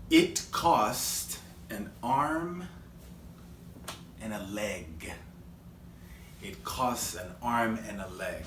It cost an arm and a leg. It costs an arm and a leg.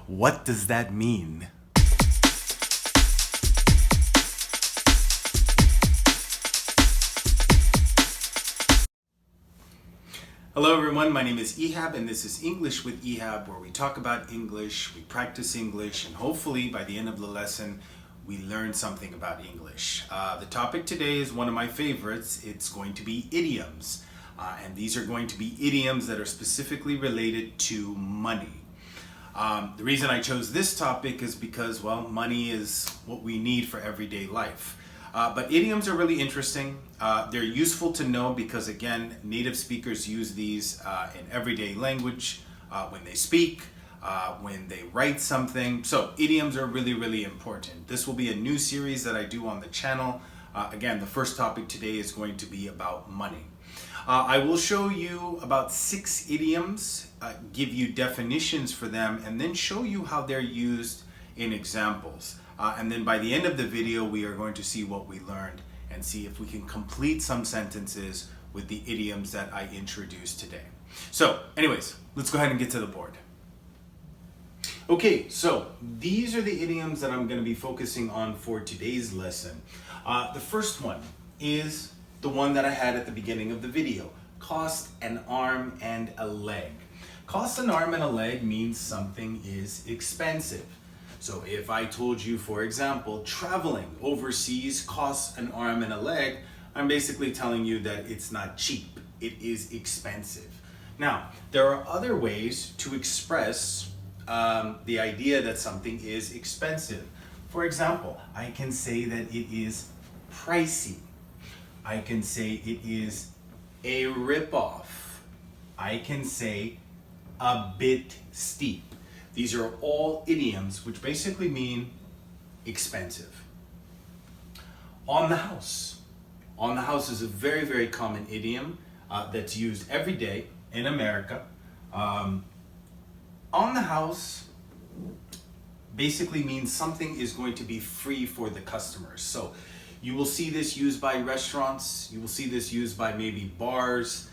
What does that mean? Hello everyone, my name is Ehab and this is English with Ehab, where we talk about English, we practice English, and hopefully by the end of the lesson we learn something about English. The topic today is one of my favorites. It's going to be idioms. And these are going to be idioms that are specifically related to money. The reason I chose this topic is because, well, money is what we need for everyday life. But idioms are really interesting. They're useful to know because, again, native speakers use these in everyday language when they speak, when they write something. So idioms are really, really important. This will be a new series that I do on the channel. Again, the first topic today is going to be about money. I will show you about 6 idioms, give you definitions for them, and then show you how they're used in examples. And then by the end of the video, we are going to see what we learned and see if we can complete some sentences with the idioms that I introduced today. So anyways, let's go ahead and get to the board. Okay, so these are the idioms that I'm going to be focusing on for today's lesson. The first one is the one that I had at the beginning of the video. Cost an arm and a leg. Cost an arm and a leg means something is expensive. So if I told you, for example, traveling overseas costs an arm and a leg, I'm basically telling you that it's not cheap, it is expensive. Now, there are other ways to express the idea that something is expensive. For example, I can say that it is pricey. I can say it is a ripoff. I can say a bit steep. These are all idioms which basically mean expensive. On the house. On the house is a very, very common idiom that's used every day in America. On the house basically means something is going to be free for the customers. So you will see this used by restaurants. You will see this used by maybe bars.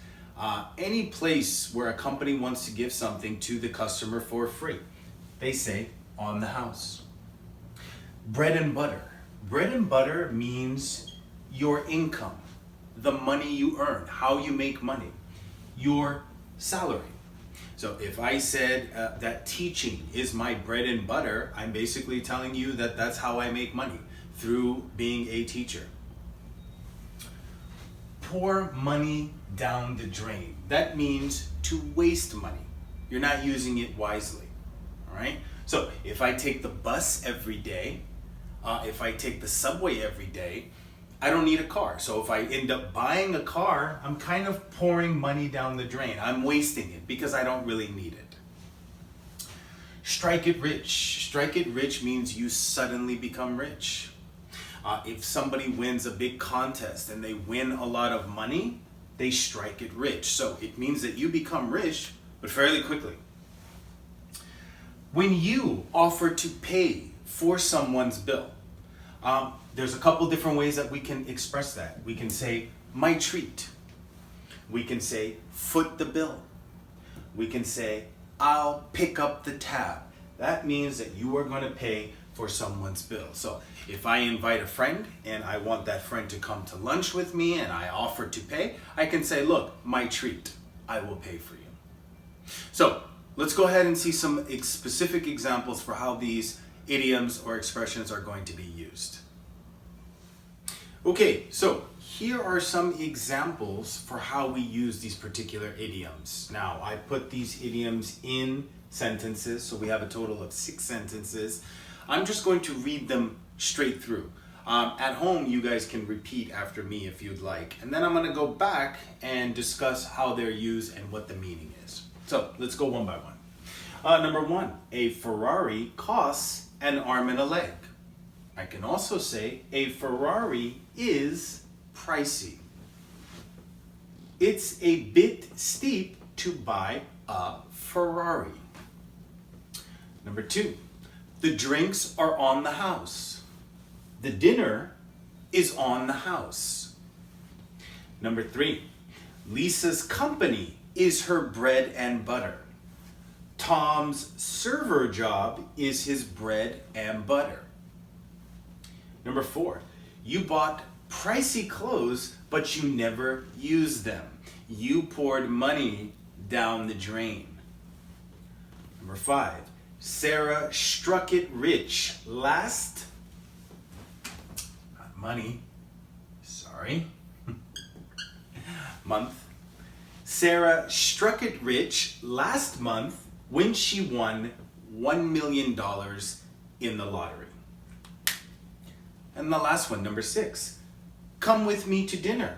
Any place where a company wants to give something to the customer for free. They say on the house. Bread and butter. Bread and butter means your income, the money you earn, how you make money, your salary. So if I said that teaching is my bread and butter, I'm basically telling you that that's how I make money, through being a teacher. Pour money down the drain. That means to waste money. You're not using it wisely. All right? So if I take the bus every day, if I take the subway every day, I don't need a car. So if I end up buying a car, I'm kind of pouring money down the drain. I'm wasting it because I don't really need it. Strike it rich. Strike it rich means you suddenly become rich. If somebody wins a big contest and they win a lot of money, they strike it rich. So it means that you become rich, but fairly quickly. When you offer to pay for someone's bill, there's a couple different ways that we can express that. We can say, my treat. We can say, foot the bill. We can say, I'll pick up the tab. That means that you are going to pay for someone's bill. So if I invite a friend and I want that friend to come to lunch with me and I offer to pay, I can say, look, my treat, I will pay for you. So let's go ahead and see some specific examples for how these idioms or expressions are going to be used. Okay, so here are some examples for how we use these particular idioms. Now, I put these idioms in sentences, so we have a total of 6 sentences. I'm just going to read them straight through. At home, you guys can repeat after me if you'd like. And then I'm going to go back and discuss how they're used and what the meaning is. So let's go one by one. Number 1, a Ferrari costs an arm and a leg. I can also say a Ferrari is pricey. It's a bit steep to buy a Ferrari. Number 2, the drinks are on the house. The dinner is on the house. Number 3, Lisa's company is her bread and butter. Tom's server job is his bread and butter. Number 4, you bought pricey clothes, but you never used them. You poured money down the drain. Number 5, Sarah struck it rich last month. Sarah struck it rich last month when she won $1 million in the lottery. And the last one, number 6, come with me to dinner.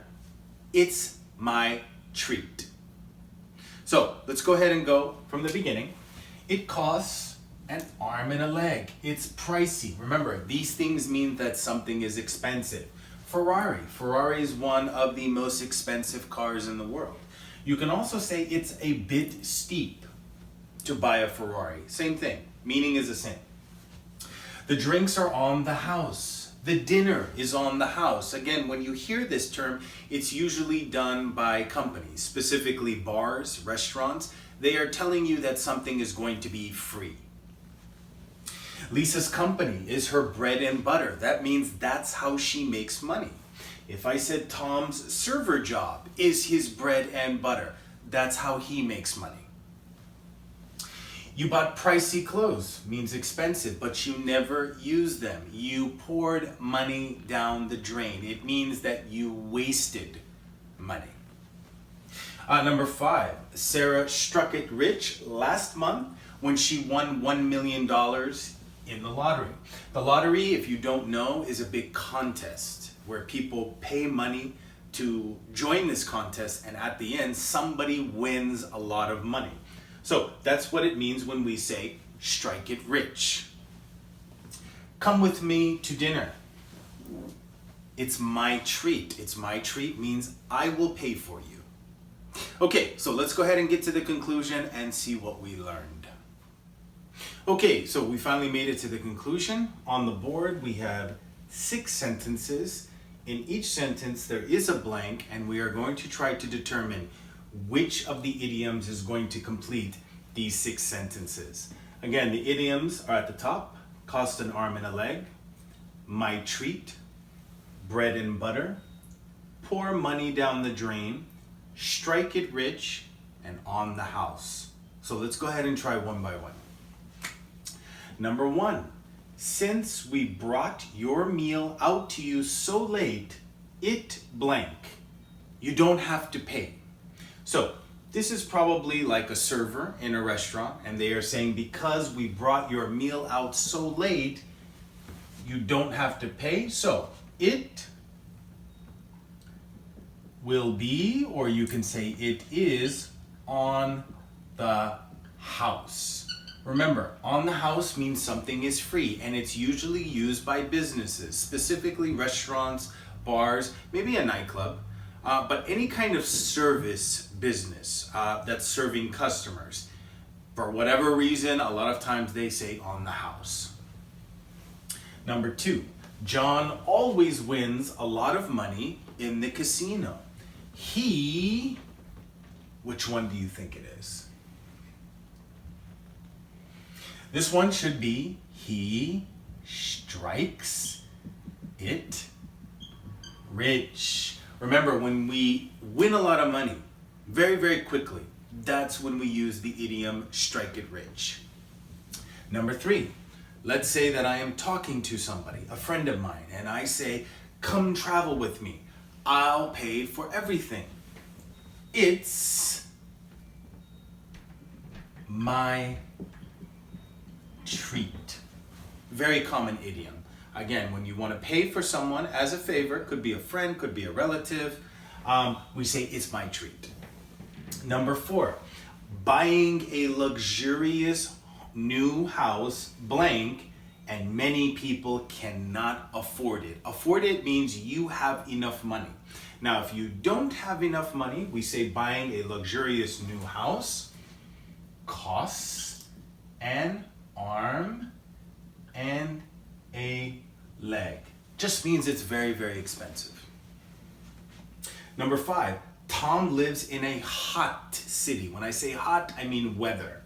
It's my treat. So let's go ahead and go from the beginning. It costs an arm and a leg. It's pricey. Remember, these things mean that something is expensive. Ferrari is one of the most expensive cars in the world. You can also say it's a bit steep to buy a Ferrari. Same thing, meaning is the same. The drinks are on the house. The dinner is on the house. Again, when you hear this term, it's usually done by companies, specifically bars, restaurants. They are telling you that something is going to be free. Lisa's company is her bread and butter. That means that's how she makes money. If I said Tom's server job is his bread and butter, that's how he makes money. You bought pricey clothes, means expensive, but you never used them. You poured money down the drain. It means that you wasted money. Number 5, Sarah struck it rich last month when she won $1 million in the lottery. The lottery, if you don't know, is a big contest where people pay money to join this contest, and at the end, somebody wins a lot of money. So that's what it means when we say, strike it rich. Come with me to dinner. It's my treat. It's my treat means I will pay for you. Okay, so let's go ahead and get to the conclusion and see what we learned. Okay, so we finally made it to the conclusion. On the board, we have 6 sentences. In each sentence, there is a blank, and we are going to try to determine which of the idioms is going to complete these 6 sentences. Again, the idioms are at the top: cost an arm and a leg, my treat, bread and butter, pour money down the drain, strike it rich, and on the house. So let's go ahead and try one by one. Number 1, since we brought your meal out to you so late, it blank. You don't have to pay. So this is probably like a server in a restaurant, and they are saying, because we brought your meal out so late, you don't have to pay. So it will be, or you can say it is, on the house. Remember, on the house means something is free, and it's usually used by businesses, specifically restaurants, bars, maybe a nightclub, but any kind of service business that's serving customers. For whatever reason, a lot of times they say on the house. Number 2, John always wins a lot of money in the casino. He, which one do you think it is? This one should be, he strikes it rich. Remember, when we win a lot of money very, very quickly, that's when we use the idiom strike it rich. Number 3, let's say that I am talking to somebody, a friend of mine, and I say, come travel with me. I'll pay for everything. It's my treat. Very common idiom. Again, when you want to pay for someone as a favor, could be a friend, could be a relative, we say it's my treat. Number 4, buying a luxurious new house blank, and many people cannot afford it. Afford it means you have enough money. Now, if you don't have enough money, we say buying a luxurious new house costs an arm and a leg. just means it's very, very expensive. Number 5, Tom lives in a hot city. When I say hot, I mean weather.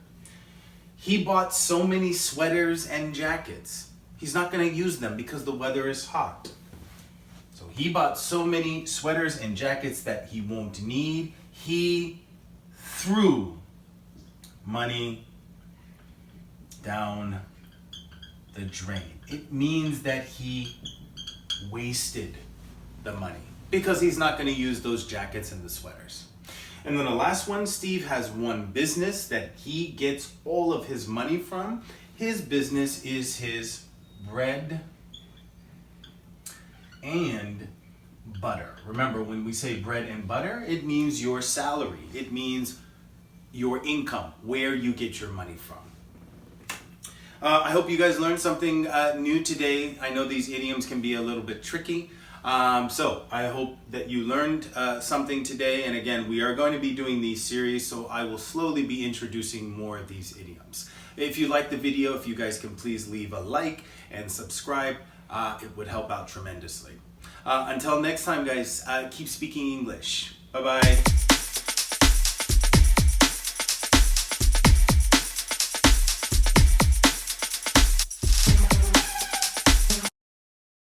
He bought so many sweaters and jackets. He's not going to use them because the weather is hot. So he bought so many sweaters and jackets that he won't need. He threw money down the drain. It means that he wasted the money because he's not going to use those jackets and the sweaters. And then the last one, Steve has one business that he gets all of his money from. His business is his bread and butter. Remember, when we say bread and butter, it means your salary. It means your income, where you get your money from. I hope you guys learned something new today. I know these idioms can be a little bit tricky. So I hope that you learned something today. And again, we are going to be doing these series, so I will slowly be introducing more of these idioms. If you like the video, if you guys can please leave a like and subscribe, it would help out tremendously. Until next time, guys, keep speaking English. Bye-bye.